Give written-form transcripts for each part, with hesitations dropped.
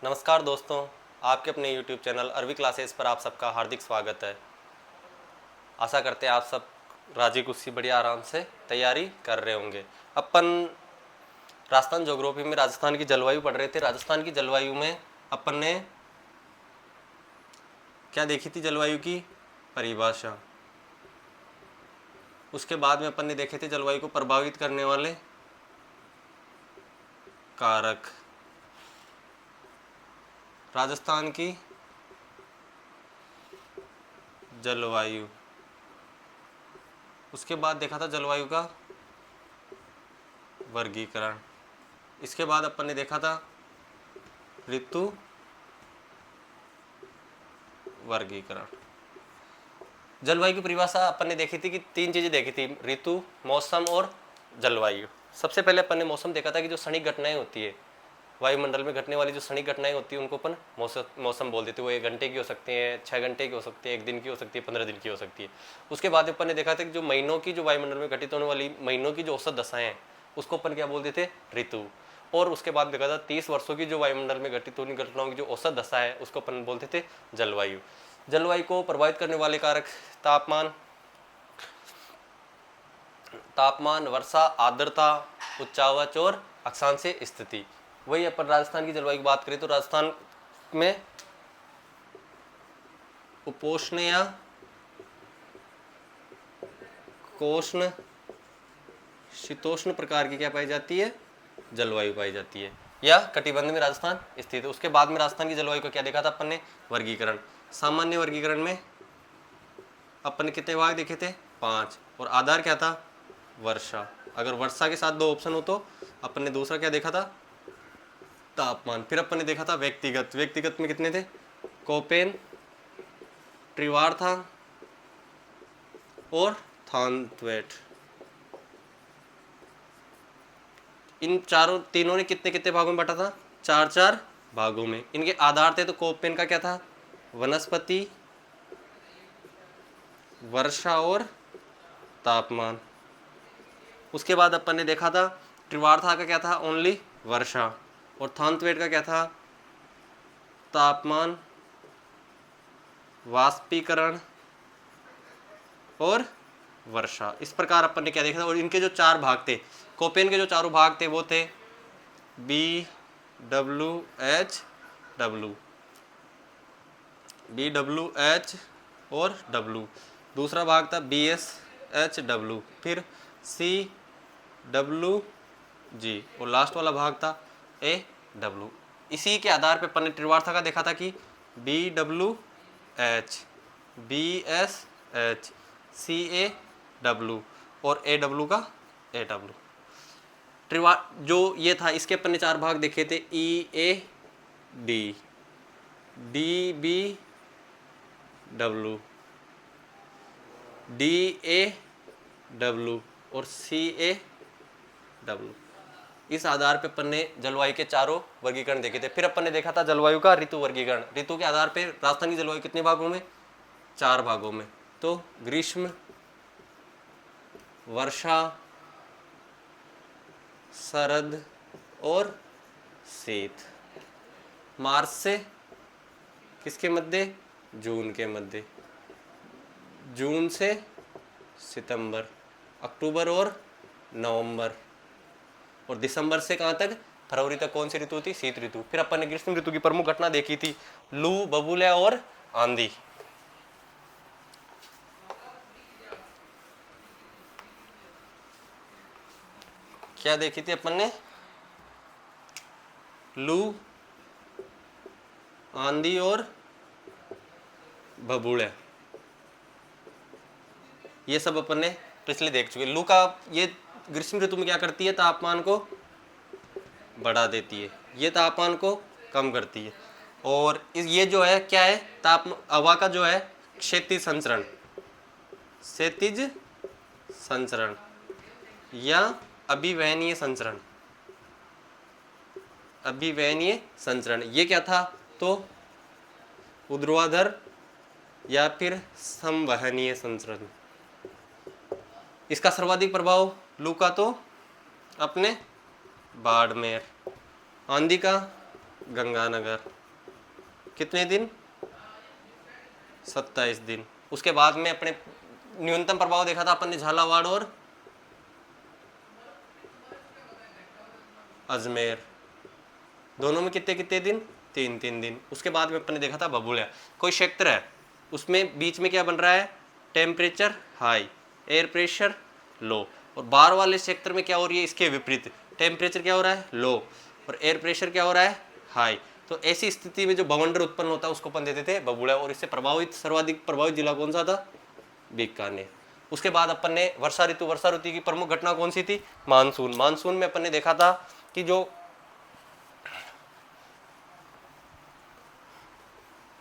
नमस्कार दोस्तों, आपके अपने YouTube चैनल अरवी क्लासेस पर आप सबका हार्दिक स्वागत है। आशा करते हैं आप सब राजी खुशी बढ़िया आराम से तैयारी कर रहे होंगे। अपन राजस्थान ज्योग्राफी में राजस्थान की जलवायु पढ़ रहे थे। राजस्थान की जलवायु में अपन ने क्या देखी थी? जलवायु की परिभाषा। उसके बाद में अपन ने देखे थे जलवायु को प्रभावित करने वाले कारक। राजस्थान की जलवायु, उसके बाद देखा था जलवायु का वर्गीकरण। इसके बाद अपन ने देखा था ऋतु वर्गीकरण। जलवायु की परिभाषा अपन ने देखी थी कि तीन चीजें देखी थी, ऋतु, मौसम और जलवायु। सबसे पहले अपन ने मौसम देखा था कि जो क्षणिक घटनाएं होती है वायुमंडल में घटने वाली, जो क्षणिक घटनाएं होती है उनको अपन मौसम बोल देते हैं। वो 1 घंटे की हो सकती है, 6 घंटे की हो सकती है, 1 दिन की हो सकती है, 15 दिन की हो सकती है। उसके बाद अपन ने देखा था कि जो महीनों की, जो वायुमंडल में घटित होने वाली महीनों की जो औसत दशाएं हैं उसको अपन क्या बोलते थे? ऋतु। और उसके बाद देखा था 30 वर्षों की जो वायुमंडल में घटित होने घटनाओं की जो औसत दशा है उसको अपन बोलते थे जलवायु। जलवायु को प्रभावित करने वाले कारक तापमान, वर्षा, आर्द्रता, उच्चावच और अक्षांशीय स्थिति। वही अपन राजस्थान की जलवायु की बात करें तो राजस्थान में उपोष्ण या कोष्ण शीतोष्ण प्रकार की क्या पाई जाती है? जलवायु पाई जाती है, या कटिबंध में राजस्थान स्थित है। उसके बाद में राजस्थान की जलवायु को क्या देखा था अपन ने? वर्गीकरण। सामान्य वर्गीकरण में अपन ने कितने भाग देखे थे? 5। और आधार क्या था? वर्षा। अगर वर्षा के साथ 2 ऑप्शन हो तो अपन ने दूसरा क्या देखा था? तापमान। फिर अपन ने देखा था व्यक्तिगत। व्यक्तिगत में कितने थे? कोपेन, त्रिवार था और थानथवेट। इन तीनों ने कितने कितने भागों में बांटा था? 4-4 भागों में। इनके आधार थे तो कोपेन का क्या था? वनस्पति, वर्षा और तापमान। उसके बाद अपन ने देखा था त्रिवार्था का क्या था? ओनली वर्षा। और थानथवेट का क्या था? तापमान, वाष्पीकरण और वर्षा। इस प्रकार अपन ने क्या देखा था। और इनके जो 4 भाग थे, कोपेन के जो चारों भाग थे वो थे B W H W, B W H और डब्ल्यू। दूसरा भाग था बी एस एच डब्ल्यू, फिर सी डब्ल्यू जी, और लास्ट वाला भाग था ए डब्ल्यू। इसी के आधार पे अपन ने त्रिवार्था का देखा था कि B W H, B S H, C A W और ए डब्ल्यू का ए डब्ल्यू। जो ये था इसके अपन ने 4 भाग देखे थे, E A D, D B W, D A W और सी ए डब्ल्यू। इस आधार पे अपन ने जलवायु के चारों वर्गीकरण देखे थे। फिर अपन ने देखा था जलवायु का ऋतु वर्गीकरण। ऋतु के आधार पे राजस्थान की जलवायु कितने भागों में? 4 भागों में। तो ग्रीष्म, वर्षा, शरद और शीत। मार्च से किसके मध्य? जून के मध्य। जून से सितंबर, अक्टूबर और नवंबर, और दिसंबर से कहाँ तक? फरवरी तक कौन सी ऋतु थी? शीत ऋतु। फिर अपन ने ग्रीष्म ऋतु की प्रमुख घटना देखी थी, लू, बबूले और आंधी। क्या देखी थी अपन ने? लू, आंधी और बबूले। ये सब अपन ने पिछले देख चुके। लू का ये ग्रीष्म ऋतु में क्या करती है? तापमान को बढ़ा देती है, ये तापमान को कम करती है। और ये जो है क्या है? हवा का जो है क्षैतिज संचरण, क्षैतिज संचरण या अभिवहनीय संचरण, अभिवहनीय संचरण। ये क्या था? तो ऊर्ध्वाधर या फिर संवहनीय संचरण। इसका सर्वाधिक प्रभाव लू का तो अपने बाड़मेर, आंधी का गंगानगर कितने दिन? 27 दिन। उसके बाद में अपने न्यूनतम प्रभाव देखा था अपन ने झालावाड़ और अजमेर, दोनों में कितने कितने दिन? 3-3 दिन। उसके बाद में अपन ने देखा था बबुलिया, कोई क्षेत्र है उसमें बीच में क्या बन रहा है? Temperature high, air pressure low, और बाहर वाले क्षेत्र में क्या हो रही है? इसके विपरीत, टेम्परेचर क्या हो रहा है? लो, और एयर प्रेशर क्या हो रहा है? हाई। तो ऐसी स्थिति में जो बवंडर उत्पन्न होता है उसको अपन देते थे बबुला, और इससे प्रभावित सर्वाधिक प्रभावित जिला कौन सा था? बीकानेर। उसके बाद अपन ने वर्षा ऋतु की प्रमुख घटना कौन सी थी? मानसून। मानसून में अपन ने देखा था कि जो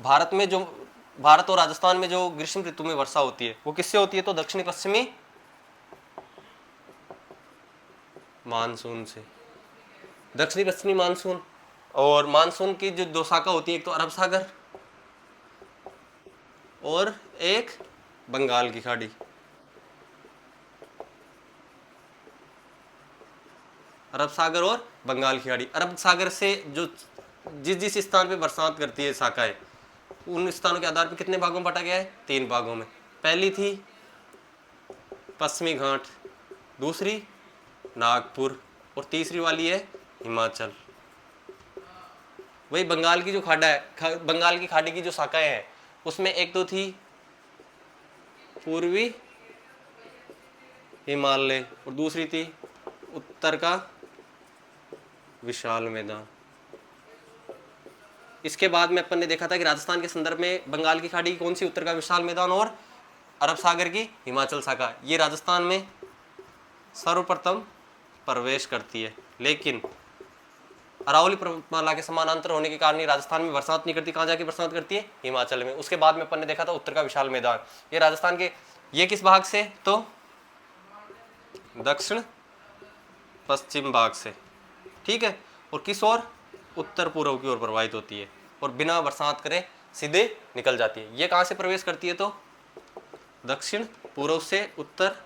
भारत और राजस्थान में जो ग्रीष्म ऋतु में वर्षा होती है वो किससे होती है? तो दक्षिणी पश्चिमी मानसून से, दक्षिणी पश्चिमी मानसून। और मानसून की जो दो शाखा होती है, एक तो अरब सागर और एक बंगाल की खाड़ी। अरब सागर और बंगाल की खाड़ी। अरब सागर से जो जिस स्थान पे बरसात करती है शाखाएं, उन स्थानों के आधार पर कितने भागों में बांटा गया है? 3 भागों में। पहली थी पश्चिमी घाट, दूसरी नागपुर, और तीसरी वाली है हिमाचल। वही बंगाल की जो खाड़ा है, बंगाल की खाड़ी की जो शाखाएं हैं उसमें एक तो थी पूर्वी हिमालय और दूसरी थी उत्तर का विशाल मैदान। इसके बाद में अपन ने देखा था कि राजस्थान के संदर्भ में बंगाल की खाड़ी कौन सी? उत्तर का विशाल मैदान और अरब सागर की हिमाचल शाखा, ये राजस्थान में सर्वप्रथम प्रवेश करती है। लेकिन अरावली पर्वतमाला के समानांतर होने के कारण राजस्थान में बरसात नहीं करती। कहाँ जाके बरसात करती है? हिमाचल में। उसके बाद में अपन ने देखा था उत्तर का विशाल मैदान, ये राजस्थान के, ये किस भाग से? तो दक्षिण पश्चिम भाग से, ठीक है। और किस ओर? उत्तर पूर्व की ओर प्रवाहित होती है और बिना बरसात करे सीधे निकल जाती है। ये कहाँ से प्रवेश करती है? तो दक्षिण पूर्व से उत्तर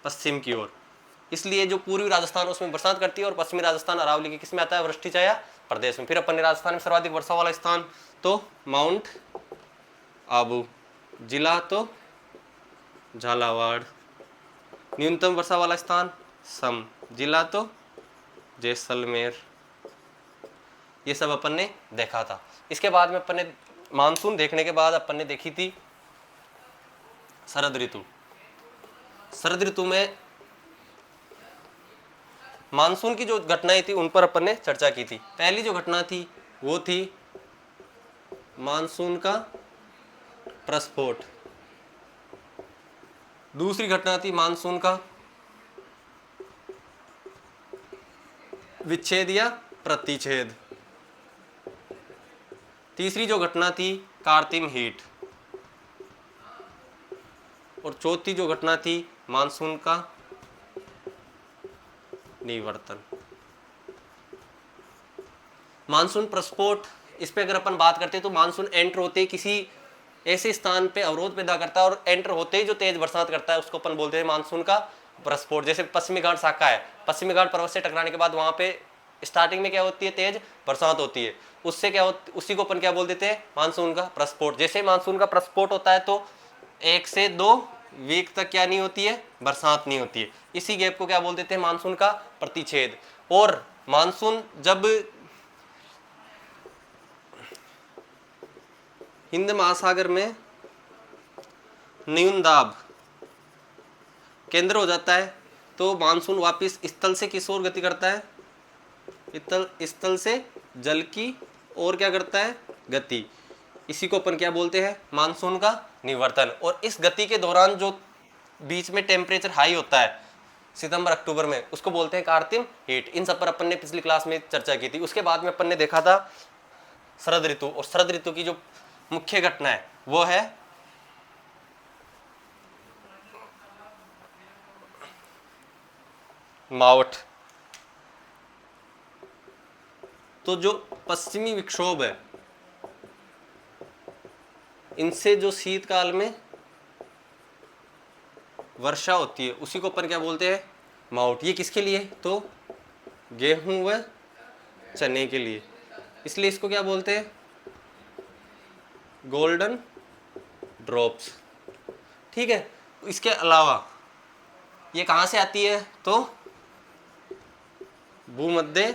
पश्चिम की ओर। इसलिए जो पूर्वी राजस्थान उसमें बरसात करती है और पश्चिमी राजस्थान अरावली के किसमें आता है? वृष्टि छाया प्रदेश में। फिर अपन ने राजस्थान में सर्वाधिक वर्षा वाला स्थान तो माउंट आबू, जिला तो झालावाड़। न्यूनतम वर्षा वाला स्थान सम, जिला तो जैसलमेर। ये सब अपन ने देखा था। इसके बाद में अपन ने मानसून देखने के बाद अपन ने देखी थी शरद ऋतु। शरद ऋतु में मानसून की जो घटनाएं थी उन पर अपन ने चर्चा की थी। पहली जो घटना थी वो थी मानसून का प्रस्फोट, दूसरी घटना थी मानसून का विच्छेद या प्रतिच्छेद, तीसरी जो घटना थी कार्तिक हीट, और चौथी जो घटना थी मानसून का निवर्तन। मानसून प्रस्फोट, इस पे अगर अपन बात करते हैं तो मानसून एंटर होते ही किसी ऐसे स्थान पे अवरोध पैदा करता है और एंटर होते ही जो तेज बरसात करता है उसको अपन बोलते हैं मानसून का प्रस्फोट। जैसे पश्चिमी घाट शाखा है, पश्चिमी घाट पर्वत से टकराने के बाद वहां पे स्टार्टिंग में क्या होती है? तेज बरसात होती है। उससे क्या होती, उसी को अपन क्या बोल देते हैं? मानसून का प्रस्फोट। जैसे मानसून का प्रस्फोट होता है तो 1 से 2 वीक तक क्या नहीं होती है? बरसात नहीं होती है। इसी गैप को क्या बोल देते हैं? मानसून का प्रतिच्छेद। और मानसून जब हिंद महासागर में न्यून दाब केंद्र हो जाता है तो मानसून वापस स्थल से किस ओर गति करता है? स्थल से जल की ओर क्या करता है? गति। इसी को अपन क्या बोलते हैं? मानसून का निवर्तन। और इस गति के दौरान जो बीच में टेम्परेचर हाई होता है सितंबर अक्टूबर में, उसको बोलते हैं कार्तिक हीट। इन सब पर अपन ने पिछली क्लास में चर्चा की थी। उसके बाद में अपन ने देखा था शरद ऋतु, और शरद ऋतु की जो मुख्य घटना है वो है मावठ। तो जो पश्चिमी विक्षोभ है इनसे जो शीतकाल में वर्षा होती है उसी को अपन क्या बोलते हैं? मावठ। ये किसके लिए? तो गेहूं व चने के लिए। इसलिए इसको क्या बोलते हैं, गोल्डन ड्रॉप्स। ठीक है, इसके अलावा ये कहाँ से आती है, तो भूमध्य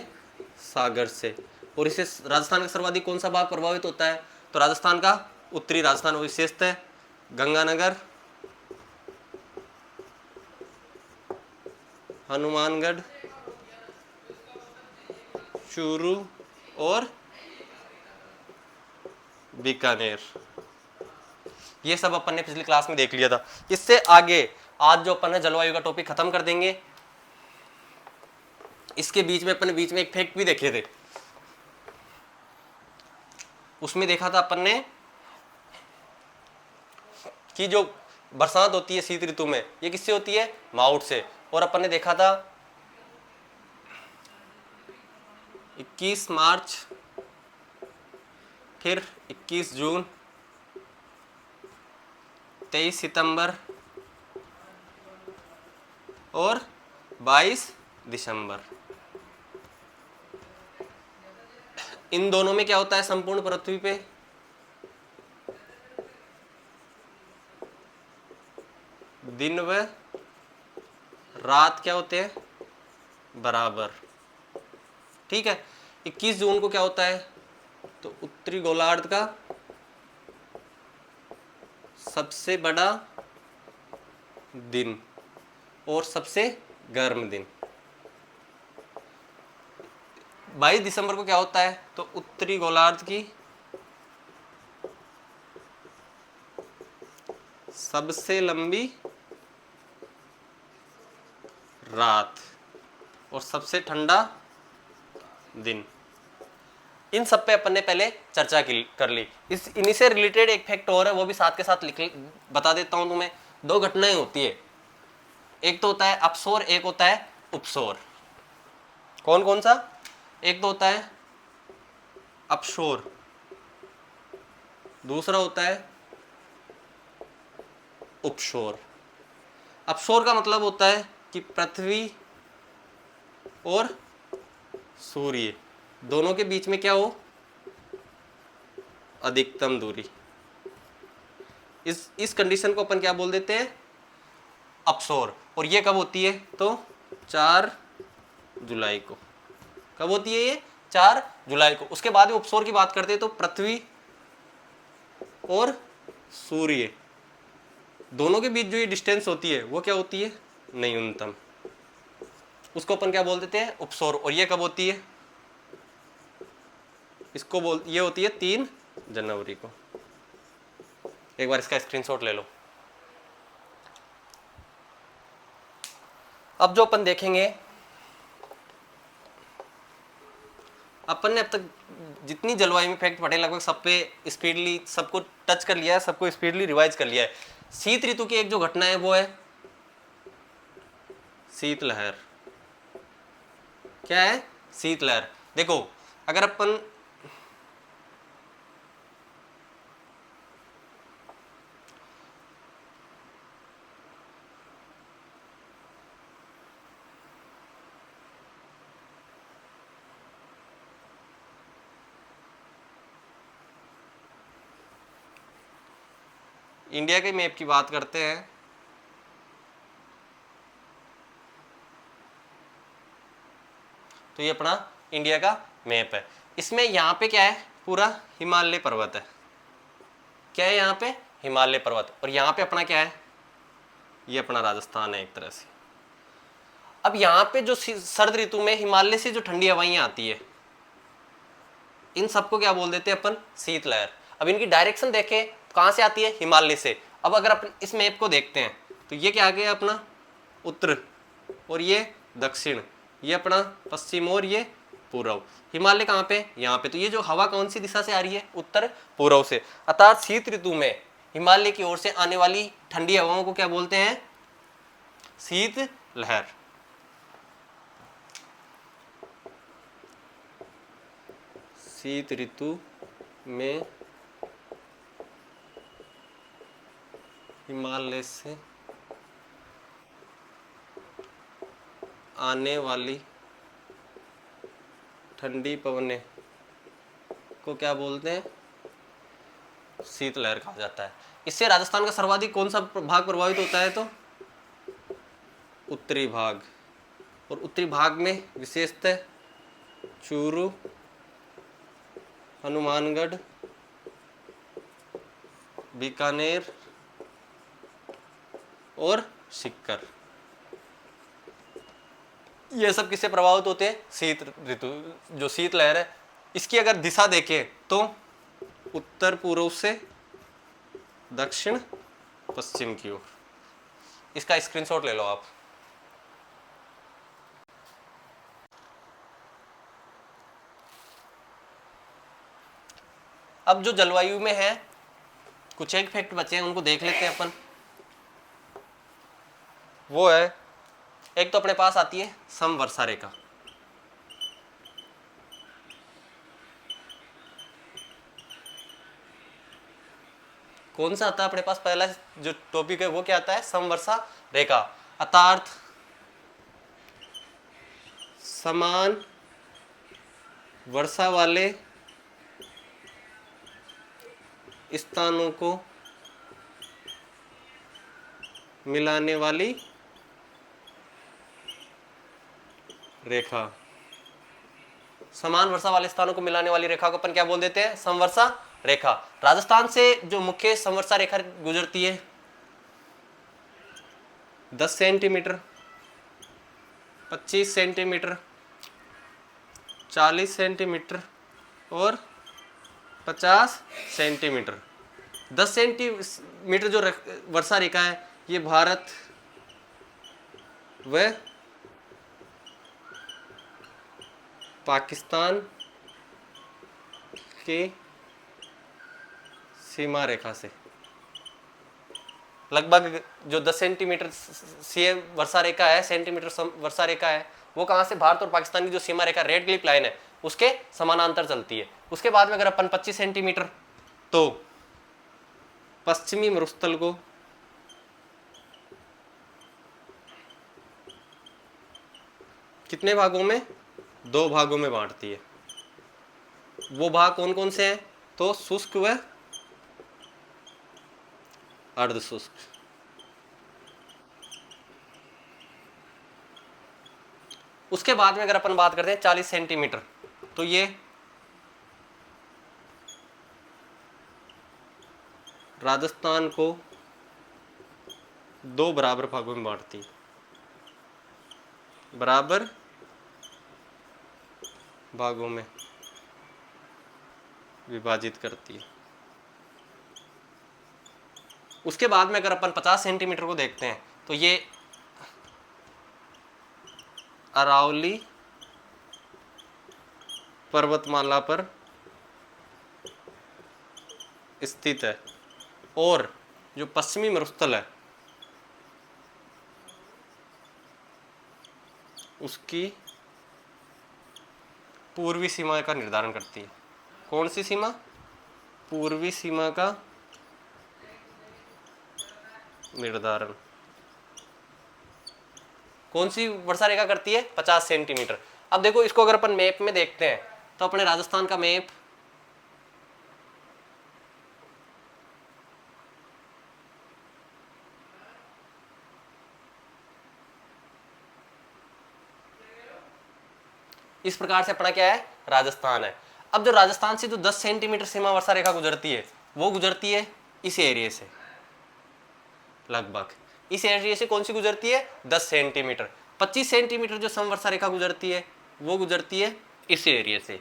सागर से। और इससे राजस्थान का सर्वाधिक कौन सा भाग प्रभावित होता है, तो राजस्थान का उत्तरी राजस्थान, विशेषतः गंगानगर, हनुमानगढ़, चूरू और बीकानेर। ये सब अपन ने पिछली क्लास में देख लिया था। इससे आगे आज जो अपन ने जलवायु का टॉपिक खत्म कर देंगे। इसके बीच में अपन ने बीच में एक फैक्ट भी देखे थे। उसमें देखा था अपन ने कि जो बरसात होती है शीत ऋतु में, ये किससे होती है, माउट से। और अपन ने देखा था 21 मार्च, फिर 21 जून, 23 सितंबर और 22 दिसंबर। इन दोनों में क्या होता है, संपूर्ण पृथ्वी पे दिन व रात क्या होते हैं, बराबर। ठीक है, 21 जून को क्या होता है, तो उत्तरी गोलार्ध का सबसे बड़ा दिन और सबसे गर्म दिन। 22 दिसंबर को क्या होता है, तो उत्तरी गोलार्ध की सबसे लंबी रात और सबसे ठंडा दिन। इन सब पे अपन ने पहले चर्चा कर ली। इन्हीं से रिलेटेड एक फैक्ट और है, वो भी साथ के साथ बता देता हूं तुम्हें। दो घटनाएं होती है, एक तो होता है अपसौर, एक होता है उपसौर। कौन कौन सा, एक तो होता है अपशोर, दूसरा होता है उपशोर। अपशोर का मतलब होता है कि पृथ्वी और सूर्य दोनों के बीच में क्या हो, अधिकतम दूरी। इस कंडीशन को अपन क्या बोल देते हैं, अपसौर। और ये कब होती है, तो 4 जुलाई को। कब होती है ये, 4 जुलाई को। उसके बाद में उपसौर की बात करते हैं, तो पृथ्वी और सूर्य दोनों के बीच जो ये डिस्टेंस होती है वो क्या होती है, न्यूनतम। उसको अपन क्या बोल देते हैं, उपसौर। और ये कब होती है, ये होती है 3 जनवरी को। एक बार इसका स्क्रीनशॉट ले लो। अब जो अपन देखेंगे, अपन ने अब तक जितनी जलवायु में फैक्ट पढ़े लगभग सब पे स्पीडली सबको टच कर लिया है, सबको स्पीडली रिवाइज कर लिया है। शीत ऋतु की एक जो घटना है वो है शीतलहर। क्या है, शीतलहर। देखो अगर अपन इंडिया के मैप की बात करते हैं, तो ये अपना इंडिया का मैप है। इसमें यहाँ पे क्या है, पूरा हिमालय पर्वत है। क्या है यहाँ पे, हिमालय पर्वत। और यहाँ पे अपना क्या है, ये अपना राजस्थान है एक तरह से। अब यहाँ पे जो सर्द ऋतु में हिमालय से जो ठंडी हवाइयाँ आती है, इन सबको क्या बोल देते हैं अपन, शीतलहर। अब इनकी डायरेक्शन देखें तो कहाँ से आती है, हिमालय से। अब अगर अपन इस मैप को देखते हैं तो ये क्या आ गया अपना उत्तर, और ये दक्षिण, ये अपना पश्चिम और ये पूर्व। हिमालय कहाँ पे, यहाँ पे। तो ये जो हवा कौन सी दिशा से आ रही है, उत्तर पूर्व से। अर्थात शीत ऋतु में हिमालय की ओर से आने वाली ठंडी हवाओं को क्या बोलते हैं, शीत लहर। शीत ऋतु में हिमालय से आने वाली ठंडी पवनें को क्या बोलते हैं? शीतलहर कहा जाता है। इससे राजस्थान का सर्वाधिक कौन सा भाग प्रभावित होता है? तो उत्तरी भाग। और उत्तरी भाग में विशेषतः चूरू, हनुमानगढ़, बीकानेर और सीकर, ये सब किससे प्रभावित होते हैं? शीत ऋतु, जो शीतलहर है इसकी अगर दिशा देखें तो उत्तर पूर्व से दक्षिण पश्चिम की ओर। इसका स्क्रीनशॉट ले लो आप। अब जो जलवायु में है कुछ एक फैक्ट बचे हैं, उनको देख लेते हैं अपन। वो है, एक तो अपने पास आती है समवर्षा रेखा। कौन सा आता है अपने पास? पहला जो टॉपिक है वो क्या आता है? समवर्षा रेखा, अर्थात समान वर्षा वाले स्थानों को मिलाने वाली रेखा। समान वर्षा वाले स्थानों को मिलाने वाली रेखा को अपन क्या बोल देते हैं? समवर्षा रेखा। राजस्थान से जो मुख्य समवर्षा रेखा गुजरती है 10 सेंटीमीटर, 25 सेंटीमीटर, 40 सेंटीमीटर और 50 सेंटीमीटर। 10 सेंटीमीटर जो वर्षा रेखा है ये भारत व पाकिस्तान के सीमा रेखा से लगभग जो 10 सेंटीमीटर सी वर्षा रेखा है, सेंटीमीटर वर्षा रेखा है, वो कहाँ से? भारत और पाकिस्तान की जो सीमा रेखा रेड क्लिप लाइन है उसके समानांतर चलती है। उसके बाद में अगर अपन 25 सेंटीमीटर, तो पश्चिमी मरुस्थल को कितने भागों में? 2 भागों में बांटती है। वो भाग कौन कौन से हैं? तो शुष्क व अर्ध शुष्क। उसके बाद में अगर अपन बात करते हैं 40 सेंटीमीटर, तो ये राजस्थान को 2 बराबर भागों में बांटती है, बराबर भागों में विभाजित करती है। उसके बाद में अगर अपन 50 सेंटीमीटर को देखते हैं तो ये अरावली पर्वतमाला पर स्थित है और जो पश्चिमी मरुस्थल है उसकी पूर्वी सीमा का निर्धारण करती है। कौन सी सीमा? पूर्वी सीमा का निर्धारण कौन सी वर्षा रेखा करती है? 50 सेंटीमीटर। अब देखो इसको अगर अपन मैप में देखते हैं तो अपने राजस्थान का मैप इस प्रकार से अपना क्या है? राजस्थान है। अब जो राजस्थान से जो 10 सेंटीमीटर सीमा वर्षा रेखा गुजरती है वो गुजरती है इस एरिया से, लगभग इस एरिया से। कौन सी गुजरती है? 10 सेंटीमीटर। 25 सेंटीमीटर जो समवर्षा रेखा गुजरती है वो गुजरती है इस एरिया से।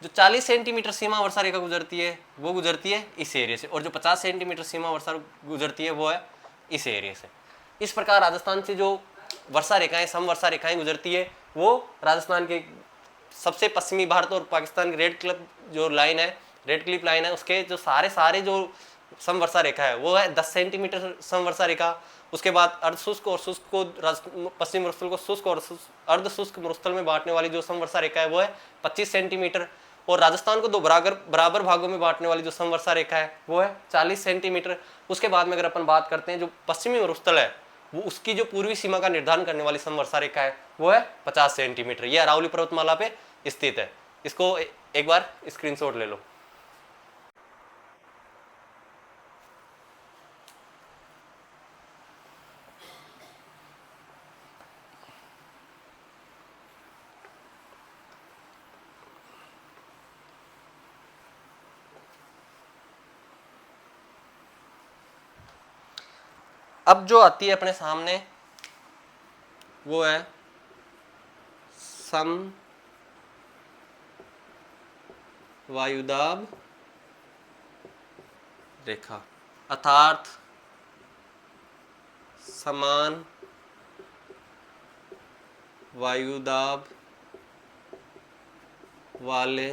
जो 40 सेंटीमीटर सीमा वर्षा रेखा गुजरती है वो गुजरती है इस एरिया से, और जो 50 सेंटीमीटर सीमा वर्षा गुजरती है वो है इस एरिया से। इस प्रकार राजस्थान से जो वर्षा रेखाएं, समवर्षा रेखाएं गुजरती है वो राजस्थान के सबसे पश्चिमी भारत और पाकिस्तान की रेड क्लिप जो लाइन है, रेड क्लिप लाइन है, उसके जो सारे जो समवर्षा रेखा है वो है 10 सेंटीमीटर समवर्षा रेखा। उसके बाद अर्ध शुष्क और शुष्क को पश्चिम मरुस्थल को शुष्क और अर्ध शुष्क मरुस्थल में बांटने वाली जो समवर्षा रेखा है वो है 25 सेंटीमीटर, और राजस्थान को 2 बराबर भागों में बांटने वाली जो समवर्षा रेखा है वो है 40 सेंटीमीटर। उसके बाद में अगर अपन बात करते हैं जो पश्चिमी मरुस्थल है वो उसकी जो पूर्वी सीमा का निर्धारण करने वाली समवर्षा रेखा है वो है 50 सेंटीमीटर। यह अरावली पर्वतमाला पे स्थित है। इसको एक बार स्क्रीनशॉट ले लो। अब जो आती है अपने सामने वो है सम वायुदाब रेखा, अर्थात समान वायुदाब वाले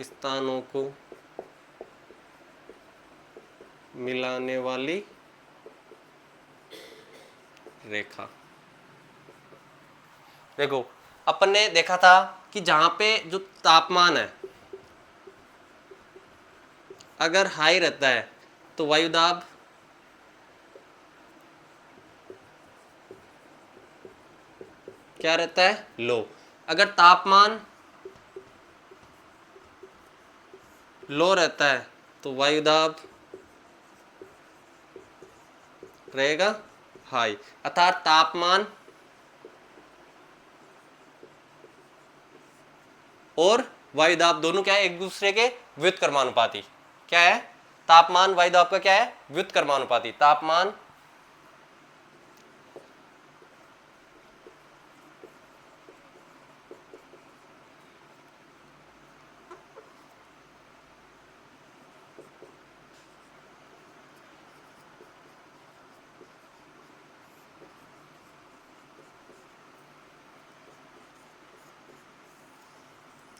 स्थानों को मिलाने वाली रेखा। देखो अपन ने देखा था कि जहां पे जो तापमान है अगर हाई रहता है तो वायुदाब क्या रहता है, लो। अगर तापमान लो रहता है तो वायुदाब रहेगा हाई, अर्थात तापमान और वायुदाब दोनों क्या है, एक दूसरे के व्युत्क्रमानुपाती। क्या है, तापमान वायुदाब का क्या है, व्युत्क्रमानुपाती। तापमान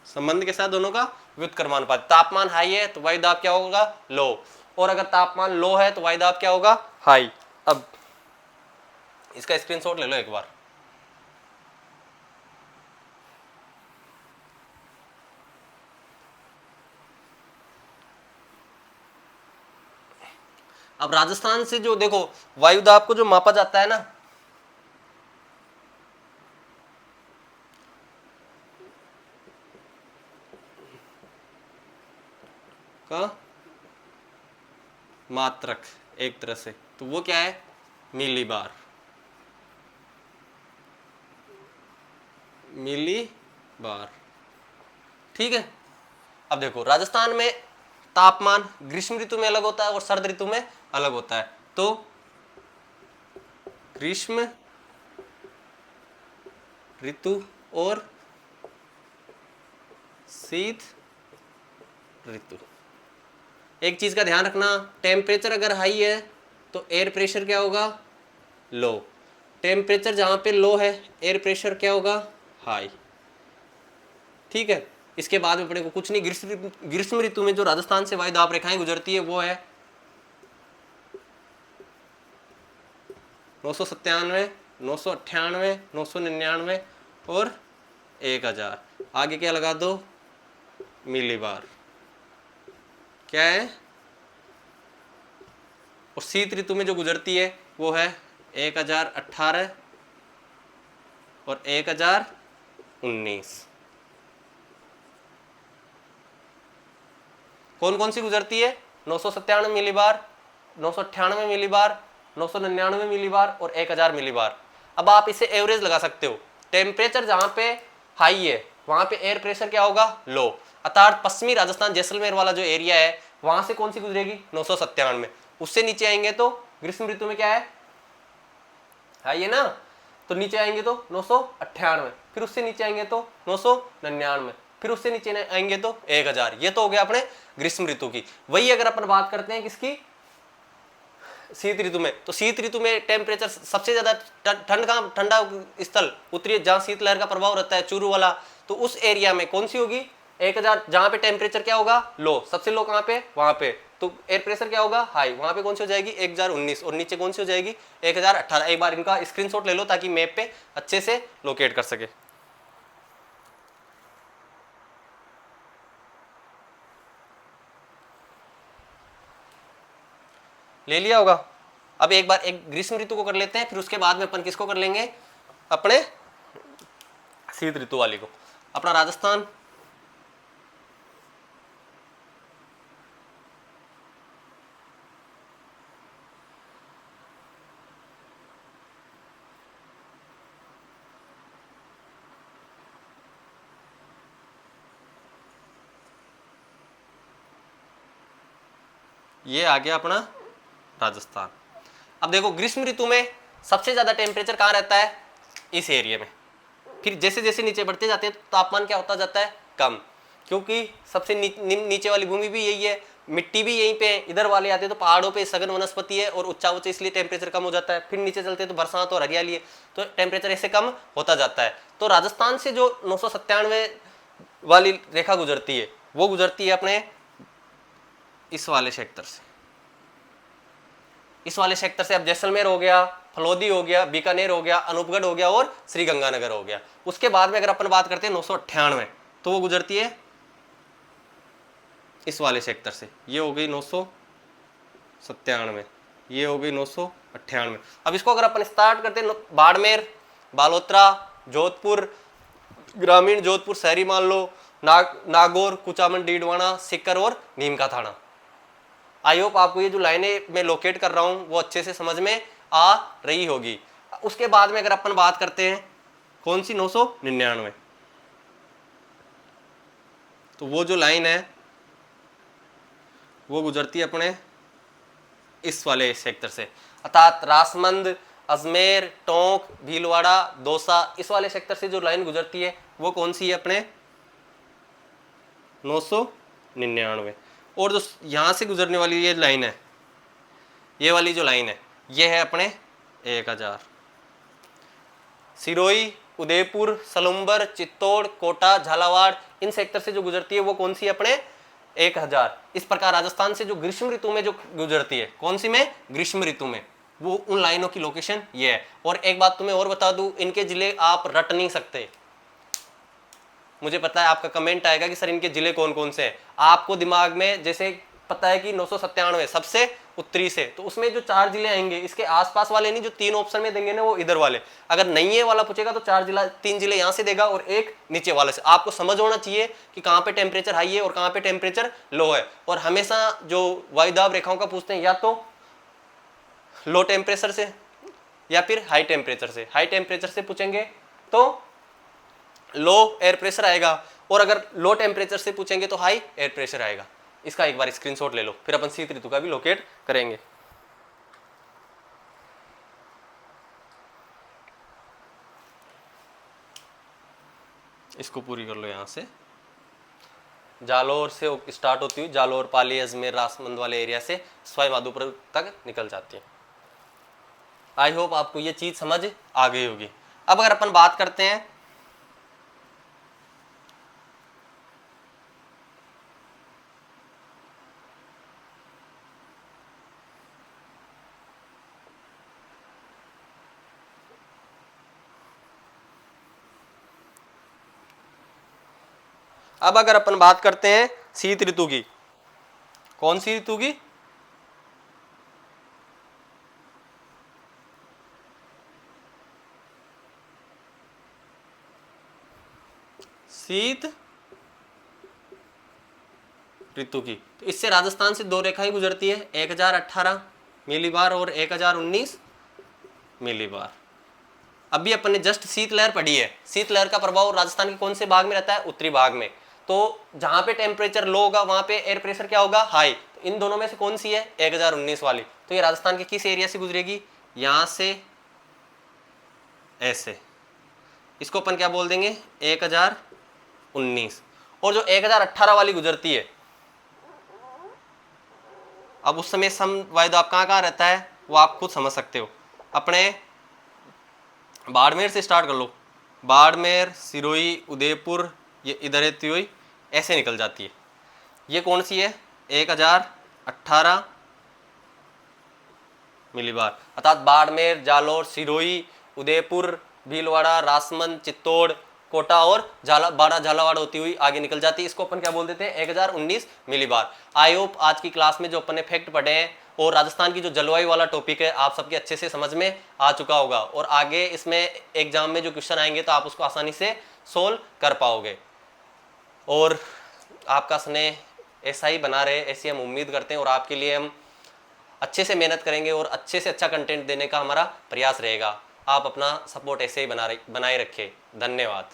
संबंध के साथ दोनों का व्युत्क्रमानुपाती। तापमान हाई है तो वायुदाब क्या होगा, लो, और अगर तापमान लो है तो वायुदाब क्या होगा, हाई। अब इसका स्क्रीनशॉट ले लो एक बार। अब राजस्थान से जो देखो वायुदाब को जो मापा जाता है ना, का मात्रक एक तरह से, तो वो क्या है, मिलीबार। मिलीबार, ठीक है। अब देखो राजस्थान में तापमान ग्रीष्म ऋतु में अलग होता है और शरद ऋतु में अलग होता है। तो ग्रीष्म ऋतु और शीत ऋतु, एक चीज का ध्यान रखना, टेम्परेचर अगर हाई है तो एयर प्रेशर क्या होगा, लो। टेम्परेचर जहां पे लो है एयर प्रेशर क्या होगा, हाई। ठीक है, इसके बाद में अपने को कुछ नहीं, ग्रीष्म ऋतु में जो राजस्थान से वायुदाब रेखाएं गुजरती है वो है 997, 998, 999 और 1000। आगे क्या लगा दो, मिलीबार। क्या है, और शीत ऋतु में जो गुजरती है वो है 1018 और 1019। कौन कौन सी गुजरती है, 997 मिलीबार, 998 मिलीबार, 999 मिलीबार और 1000 मिलीबार। अब आप इसे एवरेज लगा सकते हो। टेम्परेचर जहां पे हाई है वहां पे एयर प्रेशर क्या होगा, लो, अर्थात पश्चिमी राजस्थान जैसलमेर वाला जो एरिया है वहां से कौन सी गुजरेगी, 997। उससे नीचे आएंगे तो ग्रीष्म ऋतु में क्या है, हाई है ना, तो नीचे आएंगे तो 998, फिर उससे नीचे आएंगे तो 999, फिर उससे नीचे आएंगे तो 1000। ये तो हो गया अपने ग्रीष्म ऋतु की। वही अगर अपन बात करते हैं किसकी, शीत ऋतु में, तो शीत ऋतु में टेम्परेचर सबसे ज्यादा ठंड का ठंडा स्थल उत्तरी जहां शीतलहर का प्रभाव रहता है, चूरू वाला, तो उस एरिया में कौन सी होगी, 1000, जहां पे टेम्परेचर क्या होगा, लो, सबसे लो कहां पे, वहां पे, तो एयर प्रेशर क्या होगा, हाई, वहां पे कौन सी हो जाएगी 1019 और नीचे कौन सी हो जाएगी 1018। एक बार इनका स्क्रीनशॉट ले लो ताकि मैप पे अच्छे से लोकेट कर सके। ले लिया होगा। अब एक बार एक ग्रीष्म ऋतु को कर लेते हैं, फिर उसके बाद में अपन किसको कर लेंगे, अपने शीत ऋतु वाली को। अपना राजस्थान, ये आ गया अपना राजस्थान। अब देखो ग्रीष्म ऋतु में सबसे ज्यादा टेम्परेचर कहाँ रहता है, इस एरिया में। फिर जैसे जैसे नीचे बढ़ते जाते हैं तापमान क्या होता जाता है, कम, क्योंकि सबसे नीचे वाली भूमि भी यही है, मिट्टी भी यहीं पे है। इधर वाले आते हैं तो पहाड़ों पे सघन वनस्पति है और उच्चा उच्च, इसलिए टेम्परेचर कम हो जाता है। फिर नीचे चलते हैं तो बरसात और हरियाली है, तो टेम्परेचर ऐसे कम होता जाता है। तो राजस्थान से जो 997 वाली रेखा गुजरती है वो गुजरती है अपने इस वाले सेक्टर से, इस वाले सेक्टर से। अब जैसलमेर हो गया, फलोदी हो गया, बीकानेर हो गया, अनूपगढ़ हो गया और श्रीगंगानगर हो गया। उसके बाद में अगर अपन बात करते हैं 998, तो वो गुजरती है इस वाले सेक्टर से। ये हो गई 997, ये हो गई 998। अब इसको अगर अपन स्टार्ट करते हैं बाड़मेर, बालोतरा, जोधपुर, ग्रामीण जोधपुर शहरी मान लो, नागौर, कुचामन, डीडवाना, सीकर और नीम का थाना। आई होप आपको ये जो लाइनें मैं लोकेट कर रहा हूं वो अच्छे से समझ में आ रही होगी। उसके बाद में अगर अपन बात करते हैं कौन सी 999, तो वो जो लाइन है वो गुजरती है अपने इस वाले सेक्टर से, अर्थात रासमंद, अजमेर, टोंक, भीलवाड़ा, दौसा, इस वाले सेक्टर से जो लाइन गुजरती है वो कौन सी है, अपने 999। और जो यहां से गुजरने वाली ये लाइन है, ये वाली जो लाइन है ये है अपने 1000। सिरोही, उदयपुर, सलुम्बर, चित्तौड़, कोटा, झालावाड़, इन सेक्टर से जो गुजरती है वो कौन सी है, अपने 1000। इस प्रकार राजस्थान से जो ग्रीष्म ऋतु में जो गुजरती है, कौन सी में, ग्रीष्म ऋतु में, वो उन लाइनों की लोकेशन ये है। और एक बात तुम्हें और बता दूं, इनके जिले आप रट नहीं सकते। मुझे पता है आपका कमेंट आएगा कि सर इनके जिले कौन कौन से हैं। आपको दिमाग में जैसे पता है कि 997 सबसे उत्तरी से, तो उसमें जो 4 जिले आएंगे इसके आसपास वाले नहीं, जो 3 ऑप्शन में देंगे ना वो इधर वाले। अगर नहीं है वाला पूछेगा तो 3 जिले यहाँ से देगा और एक नीचे वाले से। आपको समझ होना चाहिए कि कहाँ पे टेम्परेचर हाई है और कहाँ पे टेम्परेचर लो है। और हमेशा जो वायुदाब रेखाओं का पूछते हैं, या तो लो टेम्परेचर से या फिर हाई टेम्परेचर से। हाई टेम्परेचर से पूछेंगे तो लो एयर प्रेशर आएगा, और अगर लो टेम्परेचर से पूछेंगे तो हाई एयर प्रेशर आएगा। इसका एक बार स्क्रीनशॉट ले लो, फिर अपन शीत ऋतु का भी लोकेट करेंगे। इसको पूरी कर लो। यहां से जालोर से स्टार्ट होती हुई जालोर, पाली, अजमेर, रासमंद वाले एरिया से सवाई माधोपुर तक निकल जाती है। आई होप आपको ये चीज समझ आ गई होगी। अब अगर अपन बात करते हैं शीत ऋतु की, कौन सी ऋतु की, शीत ऋतु की। तो इससे राजस्थान से 2 रेखाएं गुजरती है, 1018 मिलीबार और 1019 मिलीबार। अभी अपन ने जस्ट शीतलहर पढ़ी है। शीतलहर का प्रभाव राजस्थान के कौन से भाग में रहता है, उत्तरी भाग में। तो जहां पे टेम्परेचर लो होगा वहां पे एयर प्रेशर क्या होगा, हाई। तो इन दोनों में से कौन सी है, 1019 वाली। तो ये राजस्थान के किस एरिया से गुजरेगी, यहां से ऐसे, इसको अपन क्या बोल देंगे, 1019। और जो 1018 वाली गुजरती है, अब उस समय सम वायुदाब कहाँ रहता है वो आप खुद समझ सकते हो। अपने बाड़मेर से स्टार्ट कर लो, बाड़मेर, सिरोही, उदयपुर, ये इधर रहती हुई ऐसे निकल जाती है। ये कौन सी है, 1018 मिलीबार, अर्थात बाड़मेर, जालोर, सिरोही, उदयपुर, भीलवाड़ा, रासमंद, चित्तौड़, कोटा और 12 झालावाड़ होती हुई आगे निकल जाती है। इसको अपन क्या बोल देते हैं, 1019 मिलीबार। आई होप आज की क्लास में जो अपन ने फैक्ट पढ़े हैं और राजस्थान की जो जलवायु वाला टॉपिक है आप सबके अच्छे से समझ में आ चुका होगा, और आगे इसमें एग्जाम में जो क्वेश्चन आएंगे तो आप उसको आसानी से सोल्व कर पाओगे। और आपका स्नेह ऐसा ही बना रहे, ऐसी हम उम्मीद करते हैं, और आपके लिए हम अच्छे से मेहनत करेंगे और अच्छे से अच्छा कंटेंट देने का हमारा प्रयास रहेगा। आप अपना सपोर्ट ऐसे ही बनाए रखें। धन्यवाद।